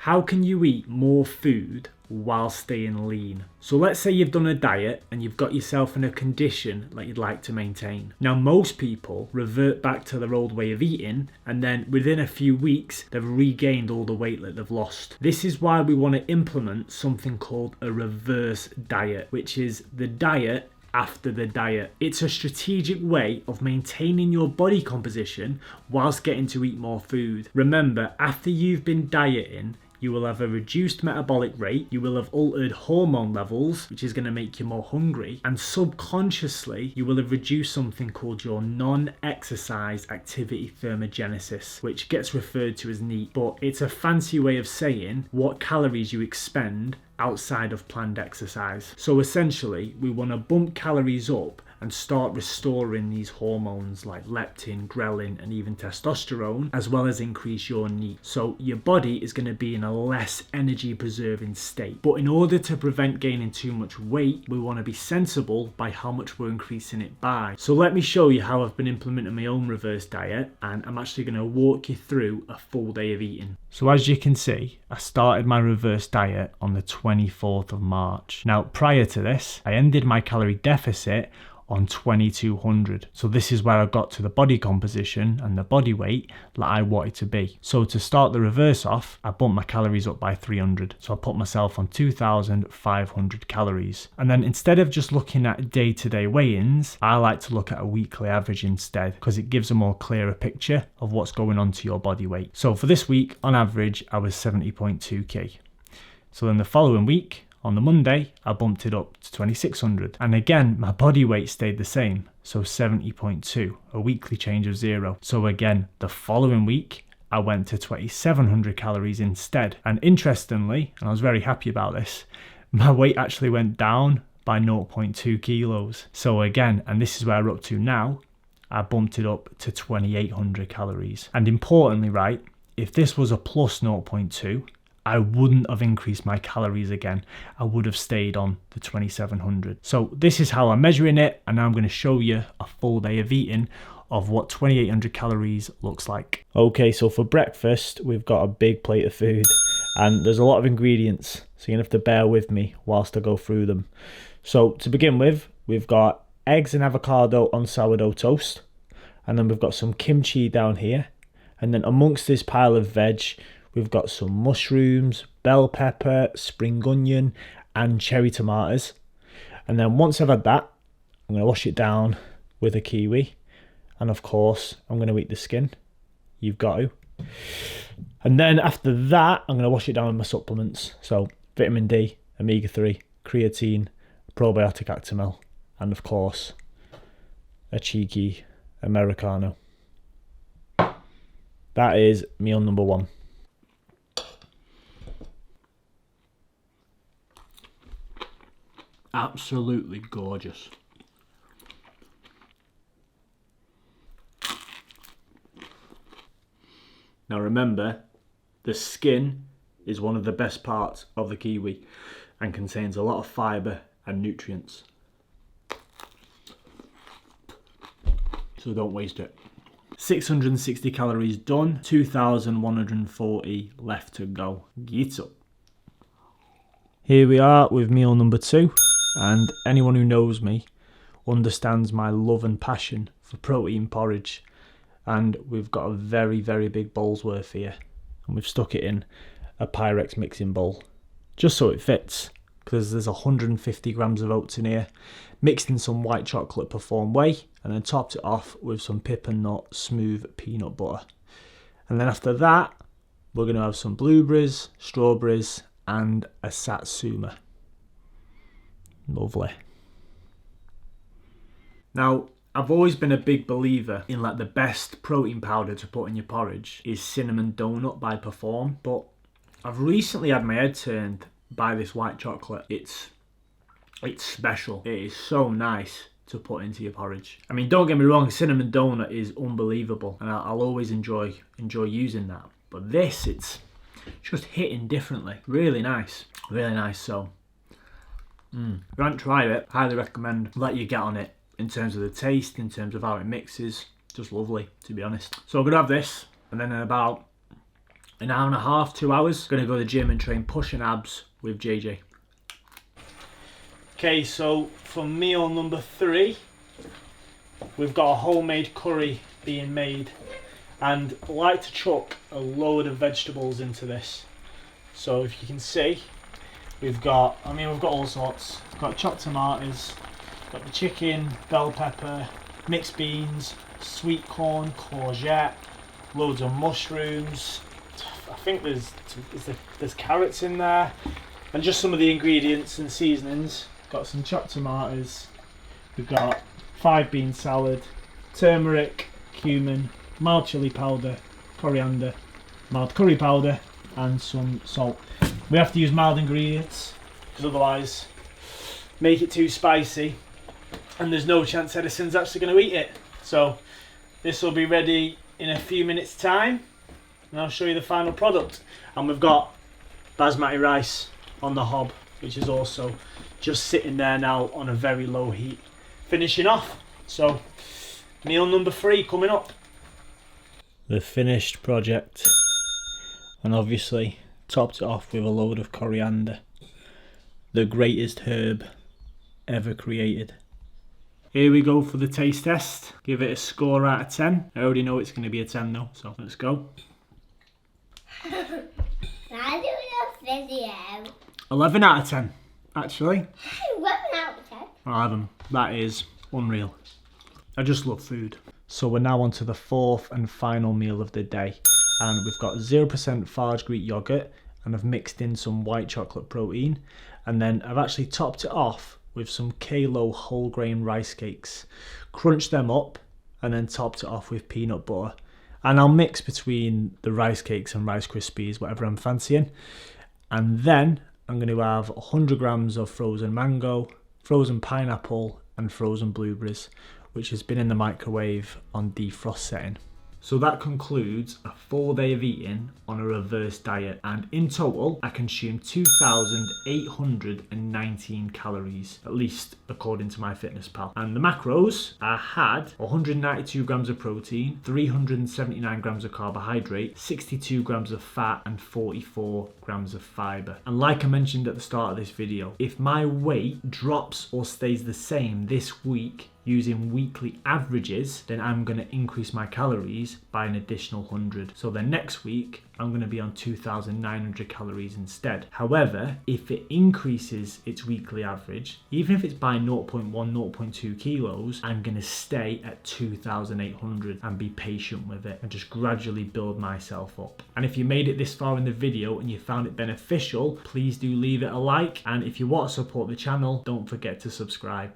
How can you eat more food while staying lean? So let's say you've done a diet and you've got yourself in a condition that you'd like to maintain. Now most people revert back to their old way of eating, and then within a few weeks they've regained all the weight that they've lost. This is why we want to implement something called a reverse diet, which is the diet after the diet. It's a strategic way of maintaining your body composition whilst getting to eat more food. Remember, after you've been dieting, you will have a reduced metabolic rate, you will have altered hormone levels, which is going to make you more hungry, and subconsciously you will have reduced something called your non-exercise activity thermogenesis, which gets referred to as NEAT, but it's a fancy way of saying what calories you expend outside of planned exercise. So essentially, we want to bump calories up and start restoring these hormones like leptin, ghrelin, and even testosterone, as well as increase your NEAT. So your body is going to be in a less energy preserving state. But in order to prevent gaining too much weight, we want to be sensible by how much we're increasing it by. So let me show you how I've been implementing my own reverse diet, and I'm actually going to walk you through a full day of eating. So as you can see, I started my reverse diet on the 24th of March. Now prior to this, I ended my calorie deficit on 2200. So this is where I got to the body composition and the body weight that I wanted to be. So to start the reverse off, I bumped my calories up by 300. So I put myself on 2500 calories. And then instead of just looking at day-to-day weigh-ins, I like to look at a weekly average instead, because it gives a more clearer picture of what's going on to your body weight. So for this week, on average, I was 70.2 kg. So then the following week, on the Monday, I bumped it up to 2600. And again, my body weight stayed the same, so 70.2, a weekly change of 0. So again, the following week, I went to 2700 calories instead. And interestingly, and I was very happy about this, my weight actually went down by 0.2 kilos. So again, and this is where we're up to now, I bumped it up to 2800 calories. And importantly, right, if this was a plus 0.2, I wouldn't have increased my calories again. I would have stayed on the 2700. So this is how I'm measuring it, and now I'm going to show you a full day of eating of what 2800 calories looks like. Okay, so for breakfast, we've got a big plate of food, and there's a lot of ingredients, so you're going to have to bear with me whilst I go through them. So to begin with, we've got eggs and avocado on sourdough toast, and then we've got some kimchi down here, and then amongst this pile of veg, we've got some mushrooms, bell pepper, spring onion, and cherry tomatoes. And then once I've had that, I'm going to wash it down with a kiwi. And of course, I'm going to eat the skin. You've got to. And then after that, I'm going to wash it down with my supplements. So vitamin D, omega-3, creatine, probiotic Actimel, and of course, a cheeky Americano. That is meal number one. Absolutely gorgeous. Now remember, the skin is one of the best parts of the kiwi and contains a lot of fibre and nutrients. So don't waste it. 660 calories done, 2140 left to go. Get up. Here we are with meal number 2. And anyone who knows me understands my love and passion for protein porridge. And we've got a very, very big bowl's worth here. And we've stuck it in a Pyrex mixing bowl, just so it fits, because there's 150 grams of oats in here, mixed in some white chocolate Perform whey, and then topped it off with some pip and nut smooth peanut butter. And then after that, we're going to have some blueberries, strawberries, and a satsuma. Lovely. Now, I've always been a big believer in like the best protein powder to put in your porridge is cinnamon donut by Perform, but I've recently had my head turned by this white chocolate. It's special. It is so nice to put into your porridge. I mean, don't get me wrong, cinnamon donut is unbelievable, and I'll always enjoy using that. But this, it's just hitting differently. Really nice. Really nice. So, if you haven't tried it, highly recommend let you get on it in terms of the taste, in terms of how it mixes. Just lovely, to be honest. So I'm going to have this, and then in about an hour and a half, 2 hours. Gonna go to the gym and train push and abs with JJ. Okay, so for meal number 3, we've got a homemade curry being made, and I like to chuck a load of vegetables into this. So if you can see, we've got all sorts. We've got chopped tomatoes, got the chicken, bell pepper, mixed beans, sweet corn, courgette, loads of mushrooms. I think there's carrots in there, and just some of the ingredients and seasonings. Got some chopped tomatoes. We've got 5 bean salad, turmeric, cumin, mild chili powder, coriander, mild curry powder, and some salt. We have to use mild ingredients because otherwise make it too spicy and there's no chance Edison's actually going to eat it. So this will be ready in a few minutes time and I'll show you the final product. And we've got basmati rice on the hob, which is also just sitting there now on a very low heat, finishing off. So meal number 3 coming up. The finished project, and obviously topped it off with a load of coriander, the greatest herb ever created. Here we go for the taste test. Give it a score out of 10. I already know it's going to be a 10 though, so let's go. I do a video. 11 out of 10, actually. 11 out of 10. 11. That is unreal. I just love food. So we're now on to the 4th and final meal of the day. And we've got 0% Farge Greek yogurt, and I've mixed in some white chocolate protein. And then I've actually topped it off with some Kalo whole grain rice cakes. Crunched them up and then topped it off with peanut butter. And I'll mix between the rice cakes and Rice Krispies, whatever I'm fancying. And then I'm going to have 100 grams of frozen mango, frozen pineapple and frozen blueberries, which has been in the microwave on defrost setting. So that concludes a full day of eating on a reverse diet, and in total I consumed 2,819 calories, at least according to MyFitnessPal. And the macros, I had 192 grams of protein, 379 grams of carbohydrate, 62 grams of fat and 44 grams of fibre. And like I mentioned at the start of this video, if my weight drops or stays the same this week using weekly averages, then I'm going to increase my calories by an additional 100. So then next week, I'm going to be on 2,900 calories instead. However, if it increases its weekly average, even if it's by 0.1, 0.2 kilos, I'm going to stay at 2,800 and be patient with it and just gradually build myself up. And if you made it this far in the video and you found it beneficial, please do leave it a like. And if you want to support the channel, don't forget to subscribe.